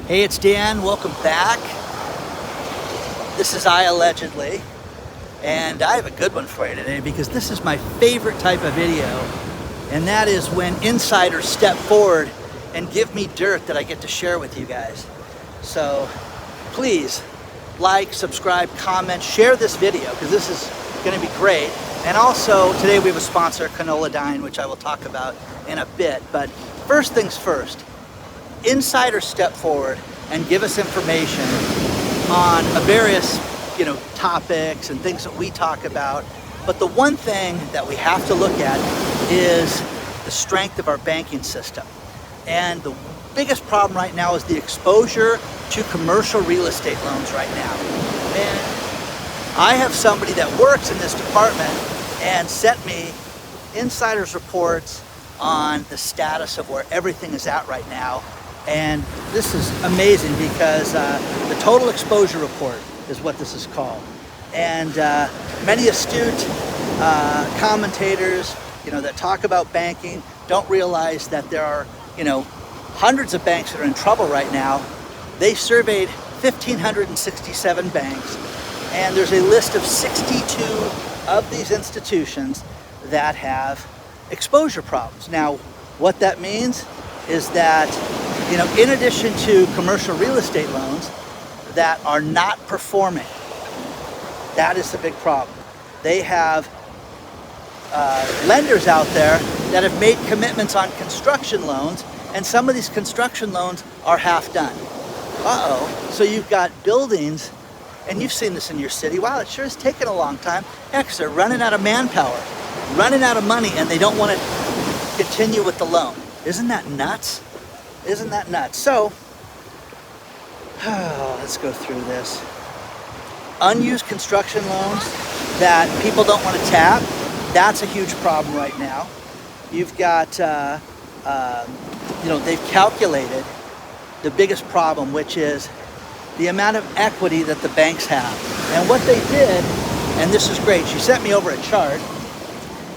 Hey, it's Dan. Welcome back. This is iAllegedly, and I have a good one for you today because this is my favorite type of video, and that is when insiders step forward and give me dirt that I get to share with you guys. So please like, subscribe, comment, share this video because this is going to be great. And also today we have a sponsor, Conolidine, which I will talk about in a bit. But first things first, insiders step forward and give us information on various topics and things that we talk about. But the one thing that we have to look at is the strength of our banking system. And the biggest problem right now is the exposure to commercial real estate loans right now. And I have somebody that works in this department and sent me insiders reports on the status of where everything is at right now. And this is amazing because the total exposure report is what this is called. And many astute commentators, that talk about banking don't realize that there are, hundreds of banks that are in trouble right now. They surveyed 1,567 banks, and there's a list of 62 of these institutions that have exposure problems. Now, what that means is that, in addition to commercial real estate loans that are not performing, that is the big problem. They have lenders out there that have made commitments on construction loans, and some of these construction loans are half done. So you've got buildings, and you've seen this in your city. Wow, it sure has taken a long time. Heck, they're running out of manpower, running out of money, and they don't want to continue with the loan. Isn't that nuts? Isn't that nuts? So, let's go through this. Unused construction loans that people don't want to tap, that's a huge problem right now. You've got, they've calculated the biggest problem, which is the amount of equity that the banks have. And what they did, and this is great, she sent me over a chart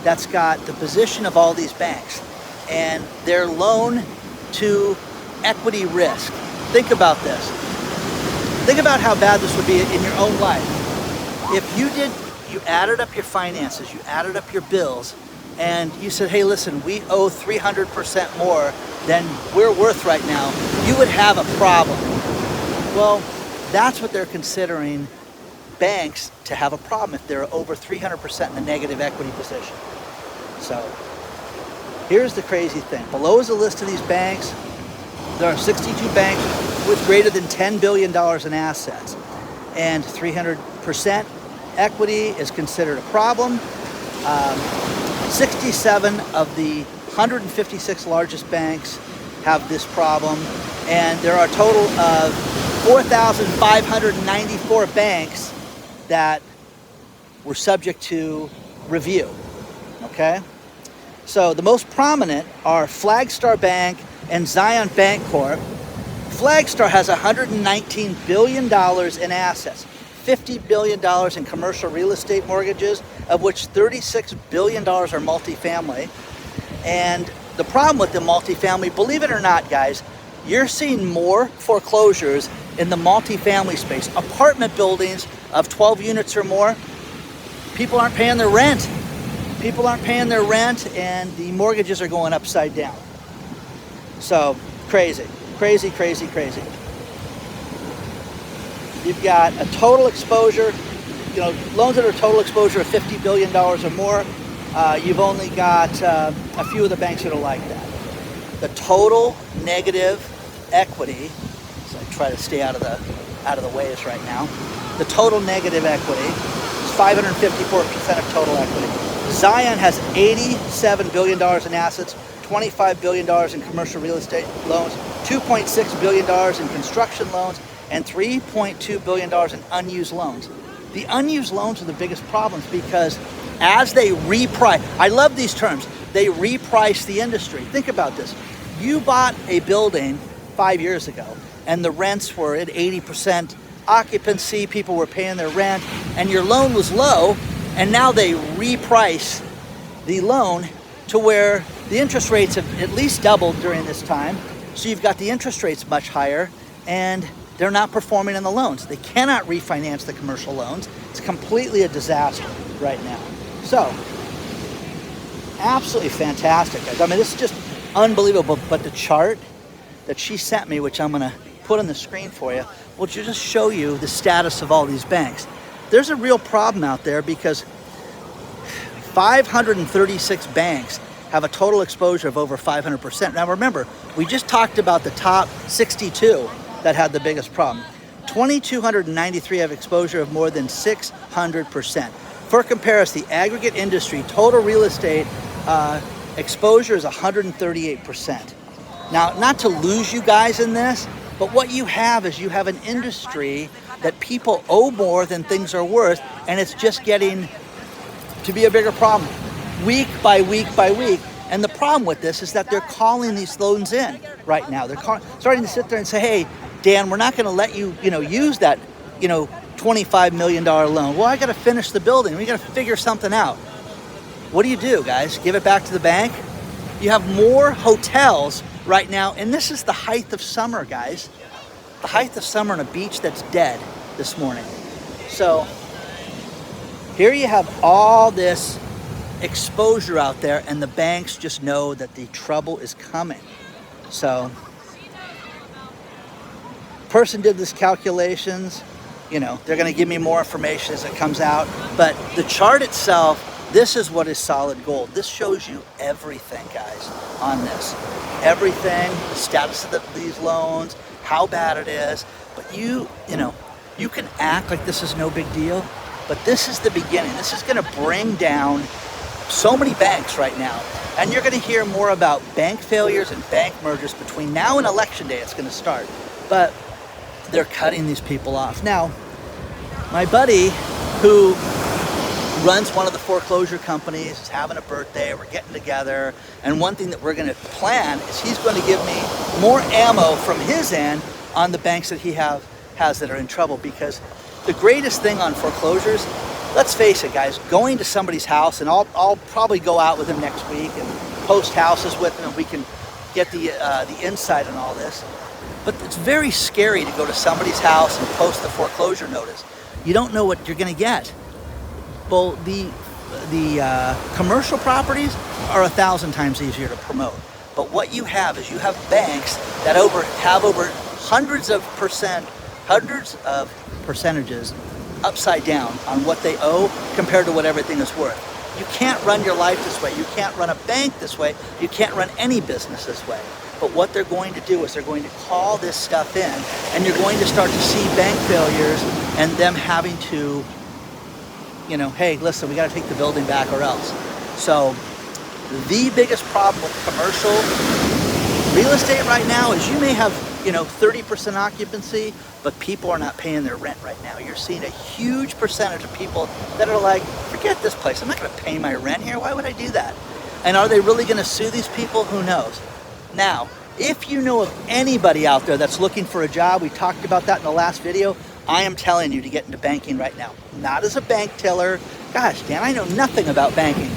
that's got the position of all these banks and their loan to equity risk. Think about this. Think about how bad this would be in your own life. If you added up your finances, you added up your bills, and you said, hey, listen, we owe 300% more than we're worth right now, you would have a problem. Well, that's what they're considering banks to have a problem if they're over 300% in the negative equity position. So here's the crazy thing. Below is a list of these banks. There are 62 banks with greater than $10 billion in assets. And 300% equity is considered a problem. 67 of the 156 largest banks have this problem. And there are a total of 4,594 banks that were subject to review. Okay? So the most prominent are Flagstar Bank and Zion Bancorp. Flagstar has $119 billion in assets, $50 billion in commercial real estate mortgages, of which $36 billion are multifamily. And the problem with the multifamily, believe it or not, guys, you're seeing more foreclosures in the multifamily space. Apartment buildings of 12 units or more, people aren't paying their rent. People aren't paying their rent, and the mortgages are going upside down. So, crazy. You've got a total exposure, loans that are total exposure of $50 billion or more. You've only got a few of the banks that are like that. The total negative equity, so I try to stay out of the waves right now. The total negative equity is 554% of total equity. Zion has $87 billion in assets, $25 billion in commercial real estate loans, $2.6 billion in construction loans, and $3.2 billion in unused loans. The unused loans are the biggest problems because as they reprice, I love these terms, they reprice the industry. Think about this. You bought a building 5 years ago and the rents were at 80% occupancy, people were paying their rent, and your loan was low, and now they reprice the loan to where the interest rates have at least doubled during this time. So you've got the interest rates much higher, and they're not performing on the loans. They cannot refinance the commercial loans. It's completely a disaster right now. So, absolutely fantastic, guys. I mean, this is just unbelievable. But the chart that she sent me, which I'm gonna put on the screen for you, will just show you the status of all these banks. There's a real problem out there because 536 banks have a total exposure of over 500%. Now remember, we just talked about the top 62 that had the biggest problem. 2,293 have exposure of more than 600%. For comparison, the aggregate industry total real estate exposure is 138%. Now, not to lose you guys in this, but what you have is you have an industry that people owe more than things are worth, and it's just getting to be a bigger problem week by week by week. And the problem with this is that they're calling these loans in right now. They're starting to sit there and say, hey, Dan, we're not going to let you, use that, $25 million loan. Well, I got to finish the building. We got to figure something out. What do, guys? Give it back to the bank? You have more hotels right now, and this is the height of summer, guys. The height of summer on a beach that's dead this morning. So here you have all this exposure out there, and the banks just know that the trouble is coming. So person did this calculations, they're going to give me more information as it comes out, but the chart itself, this is what is solid gold. This shows you everything, guys, on this. Everything, the status of these loans, how bad it is. But you can act like this is no big deal, but this is the beginning. This is going to bring down so many banks right now. And you're going to hear more about bank failures and bank mergers between now and election day. It's going to start. But they're cutting these people off. Now, my buddy who runs one of the foreclosure companies is having a birthday. We're getting together. And one thing that we're going to plan is he's going to give me more ammo from his end on the banks that he has that are in trouble. Because the greatest thing on foreclosures, let's face it, guys, going to somebody's house, and I'll probably go out with him next week and post houses with him, and we can get the insight on all this. But it's very scary to go to somebody's house and post the foreclosure notice. You don't know what you're going to get. Well, the commercial properties are 1,000 times easier to promote. But what you have is you have banks that have over hundreds of percentages upside down on what they owe compared to what everything is worth. You can't run your life this way. You can't run a bank this way. You can't run any business this way. But what they're going to do is they're going to call this stuff in, and you're going to start to see bank failures and them having to, hey, listen, we got to take the building back or else. So the biggest problem with commercial real estate right now is you may have 30% occupancy, but people are not paying their rent right now. You're seeing a huge percentage of people that are like, forget this place. I'm not going to pay my rent here. Why would I do that? And are they really going to sue these people? Who knows? Now, if you know of anybody out there that's looking for a job, we talked about that in the last video, I am telling you to get into banking right now. Not as a bank teller. Gosh, Dan, I know nothing about banking.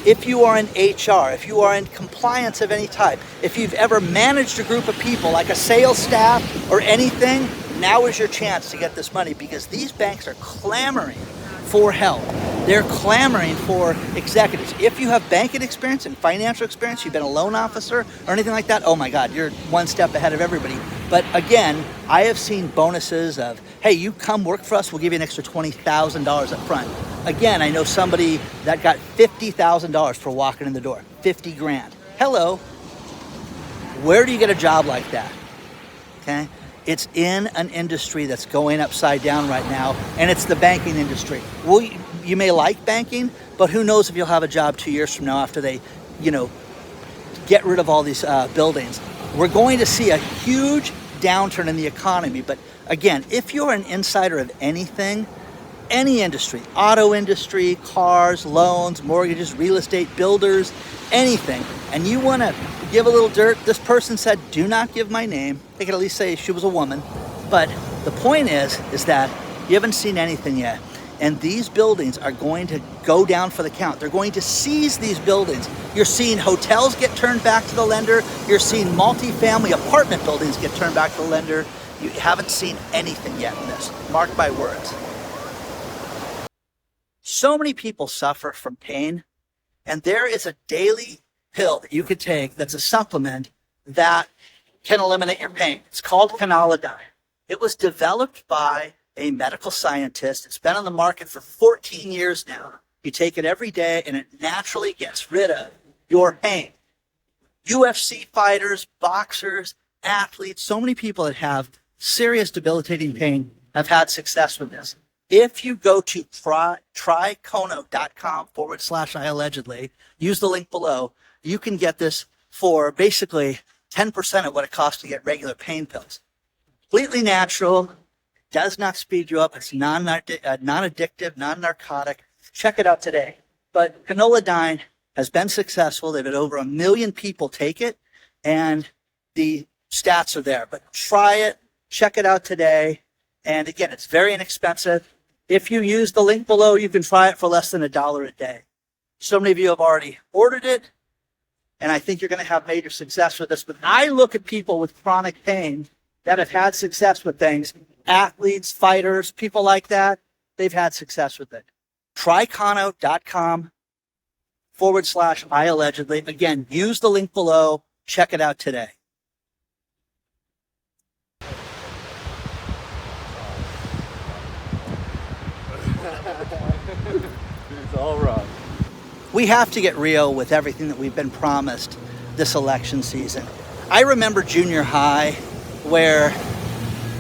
If you are in HR, if you are in compliance of any type, if you've ever managed a group of people like a sales staff or anything, now is your chance to get this money, because these banks are clamoring for help. They're clamoring for executives. If you have banking experience and financial experience, you've been a loan officer or anything like that, oh my God, you're one step ahead of everybody. But again, I have seen bonuses of, hey, you come work for us, we'll give you an extra $20,000 up front. Again, I know somebody that got $50,000 for walking in the door, 50 grand. Hello. Where do you get a job like that? Okay. It's in an industry that's going upside down right now, and it's the banking industry. Well, you may like banking, but who knows if you'll have a job 2 years from now after they, get rid of all these buildings. We're going to see a huge downturn in the economy. But again, if you're an insider of anything, any industry, auto industry, cars, loans, mortgages, real estate, builders, anything, and you want to give a little dirt, this person said, do not give my name. They could at least say she was a woman. But the point is that you haven't seen anything yet. And these buildings are going to go down for the count. They're going to seize these buildings. You're seeing hotels get turned back to the lender. You're seeing multifamily apartment buildings get turned back to the lender. You haven't seen anything yet in this. Mark my words. So many people suffer from pain, and there is a daily pill that you could take that's a supplement that can eliminate your pain. It's called Conolidine. It was developed by a medical scientist. It's been on the market for 14 years now. You take it every day, and it naturally gets rid of your pain. UFC fighters, boxers, athletes, so many people that have serious debilitating pain have had success with this. If you go to trycono.com/iAllegedly, use the link below, you can get this for basically 10% of what it costs to get regular pain pills. Completely natural, does not speed you up, it's non-addictive, non-narcotic. Check it out today. But Conolidine has been successful. They've had over 1 million people take it, and the stats are there. But try it, check it out today. And again, it's very inexpensive. If you use the link below, you can try it for less than $1 a day. So many of you have already ordered it, and I think you're going to have major success with this. But I look at people with chronic pain that have had success with things, athletes, fighters, people like that, they've had success with it. trycono.com/iAllegedly. Again, use the link below. Check it out today. It's all wrong. We have to get real with everything that we've been promised this election season. I remember junior high where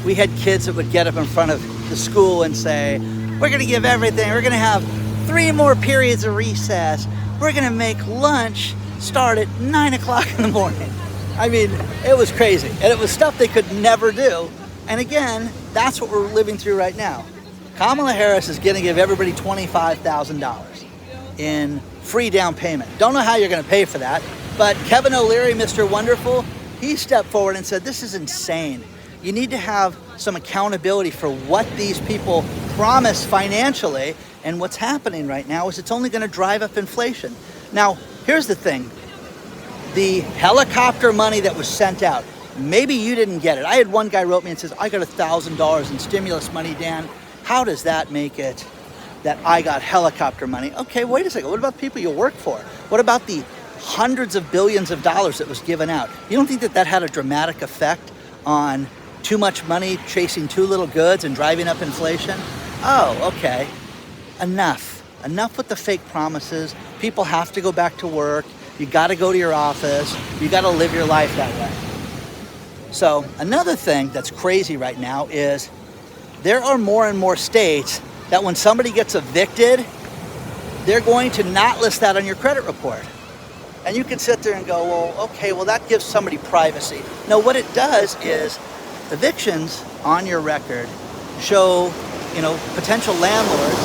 we had kids that would get up in front of the school and say, we're going to give everything. We're going to have 3 more periods of recess. We're going to make lunch start at 9 o'clock in the morning. I mean, it was crazy. And it was stuff they could never do. And again, that's what we're living through right now. Kamala Harris is going to give everybody $25,000 in free down payment. Don't know how you're going to pay for that. But Kevin O'Leary, Mr. Wonderful, he stepped forward and said, this is insane. You need to have some accountability for what these people promise financially. And what's happening right now is it's only going to drive up inflation. Now, here's the thing. The helicopter money that was sent out, maybe you didn't get it. I had one guy wrote me and says, I got $1,000 in stimulus money, Dan. How does that make it that I got helicopter money? Okay, wait a second. What about the people you work for? What about the hundreds of billions of dollars that was given out? You don't think that that had a dramatic effect on too much money chasing too little goods and driving up inflation? Oh, okay. Enough with the fake promises. People have to go back to work. You got to go to your office. You got to live your life that way. So another thing that's crazy right now is there are more and more states that when somebody gets evicted, they're going to not list that on your credit report. And you can sit there and go, well, okay, well, that gives somebody privacy. No, what it does is evictions on your record show, potential landlords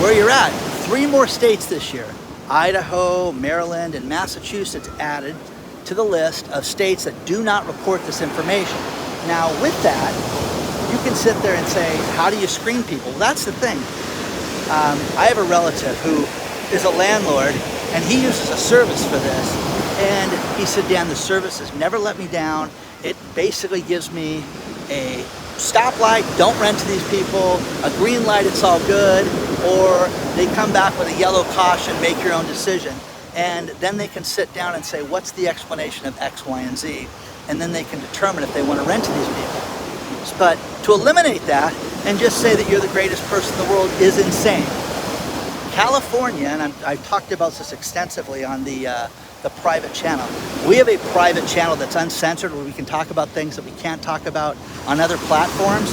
where you're at. 3 more states this year, Idaho, Maryland, and Massachusetts added to the list of states that do not report this information. Now, with that, you can sit there and say, how do you screen people? Well, that's the thing. I have a relative who is a landlord, and he uses a service for this. And he said, Dan, the service has never let me down. It basically gives me a stoplight, don't rent to these people, a green light, it's all good, or they come back with a yellow caution, make your own decision. And then they can sit down and say, what's the explanation of X, Y, and Z? And then they can determine if they want to rent to these people. But to eliminate that and just say that you're the greatest person in the world is insane. California, and I've talked about this extensively on the private channel. We have a private channel that's uncensored where we can talk about things that we can't talk about on other platforms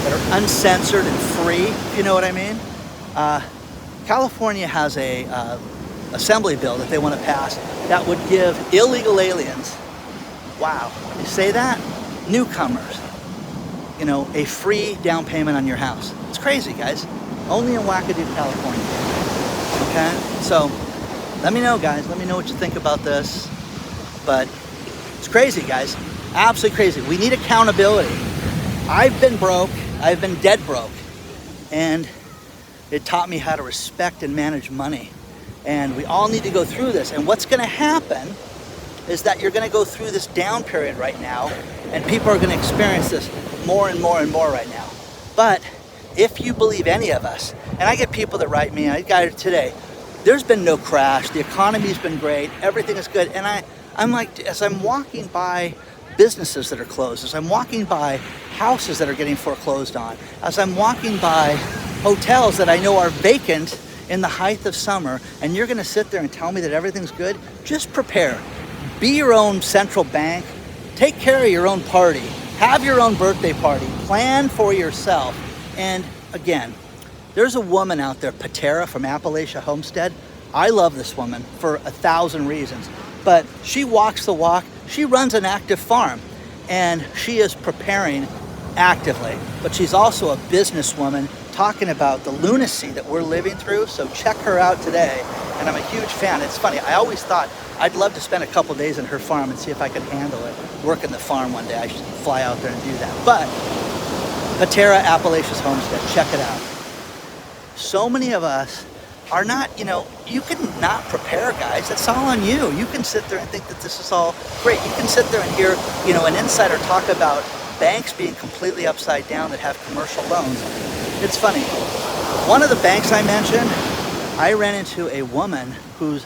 that are uncensored and free, if you know what I mean. California has a assembly bill that they want to pass that would give illegal aliens, wow, you say that? Newcomers, a free down payment on your house. It's crazy, guys. Only in Wackadoo, California. Okay? So, let me know, guys. Let me know what you think about this. But it's crazy, guys. Absolutely crazy. We need accountability. I've been broke. I've been dead broke. And it taught me how to respect and manage money. And we all need to go through this. And what's going to happen is that you're going to go through this down period right now, and people are going to experience this more and more and more right now. But if you believe any of us, and I get people that write me, I got it today, there's been no crash, the economy's been great, everything is good, and I'm like, as I'm walking by businesses that are closed, as I'm walking by houses that are getting foreclosed on, as I'm walking by hotels that I know are vacant in the height of summer, and you're gonna sit there and tell me that everything's good, just prepare. Be your own central bank, take care of your own party, have your own birthday party, plan for yourself. And again, there's a woman out there, Patera from Appalachia Homestead. I love this woman for 1,000 reasons, but she walks the walk, she runs an active farm, and she is preparing actively, but she's also a businesswoman talking about the lunacy that we're living through. So check her out today, and I'm a huge fan. It's funny, I always thought I'd love to spend a couple days in her farm and see if I could handle it, working the farm one day. I should fly out there and do that. But Patera, Appalachia's Homestead, check it out. So many of us are not, you can not prepare, guys. That's all on you. You can sit there and think that this is all great. You can sit there and hear, an insider talk about banks being completely upside down that have commercial loans. It's funny. One of the banks I mentioned, I ran into a woman whose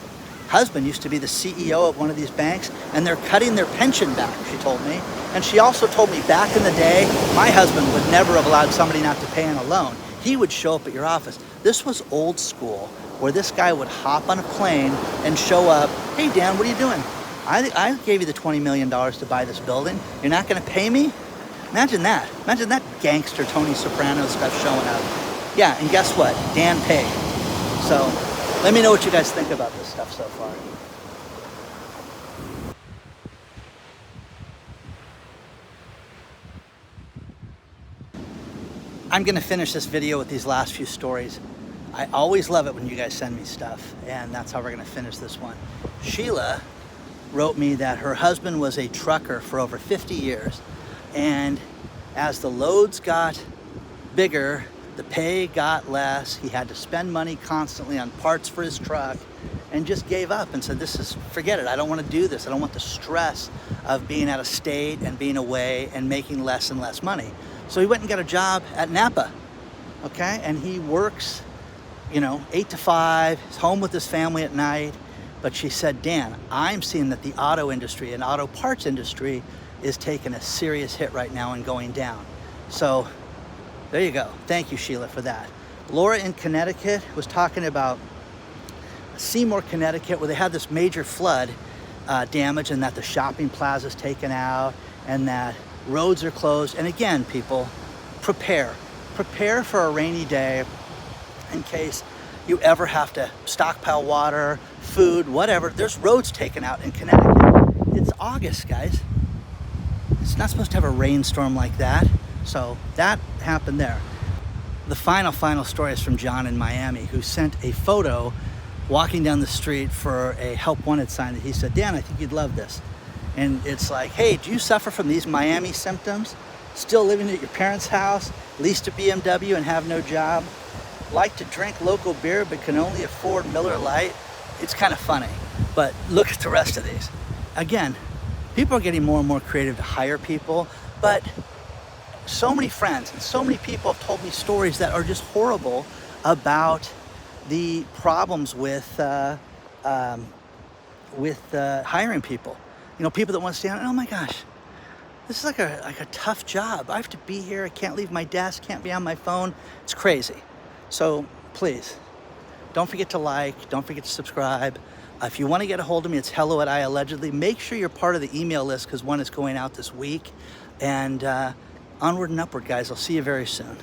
husband used to be the CEO of one of these banks, and they're cutting their pension back, she told me. And she also told me back in the day, my husband would never have allowed somebody not to pay on a loan. He would show up at your office. This was old school, where this guy would hop on a plane and show up. Hey, Dan, what are you doing? I gave you the $20 million to buy this building. You're not going to pay me? Imagine that. Imagine that gangster Tony Soprano stuff showing up. Yeah, and guess what? Dan paid. So let me know what you guys think about this stuff so far. I'm going to finish this video with these last few stories. I always love it when you guys send me stuff, and that's how we're going to finish this one. Sheila wrote me that her husband was a trucker for over 50 years, and as the loads got bigger, the pay got less. He had to spend money constantly on parts for his truck, and just gave up and said, forget it. I don't want to do this. I don't want the stress of being out of state and being away and making less and less money. So he went and got a job at Napa, okay? And he works, 8 to 5, he's home with his family at night. But she said, Dan, I'm seeing that the auto industry and auto parts industry is taking a serious hit right now and going down. So there you go. Thank you, Sheila, for that. Laura in Connecticut was talking about Seymour, Connecticut, where they had this major flood damage, and that the shopping plaza's taken out and that roads are closed. And again, people, prepare for a rainy day in case you ever have to stockpile water, food, whatever. There's roads taken out in Connecticut. It's August, guys. It's not supposed to have a rainstorm like that. So that happened there. The final story is from John in Miami, who sent a photo walking down the street for a help wanted sign that he said, Dan, I think you'd love this. And it's like, hey, do you suffer from these Miami symptoms? Still living at your parents' house, leased a BMW and have no job? Like to drink local beer but can only afford Miller Lite? It's kind of funny, but look at the rest of these. Again, people are getting more and more creative to hire people, but so many friends and so many people have told me stories that are just horrible about the problems with hiring people. People that want to stay on, oh my gosh, this is like a tough job. I have to be here. I can't leave my desk, can't be on my phone. It's crazy. So please, don't forget to like, don't forget to subscribe. If you want to get a hold of me, it's hello@iAllegedly. Make sure you're part of the email list because one is going out this week. And onward and upward, guys. I'll see you very soon.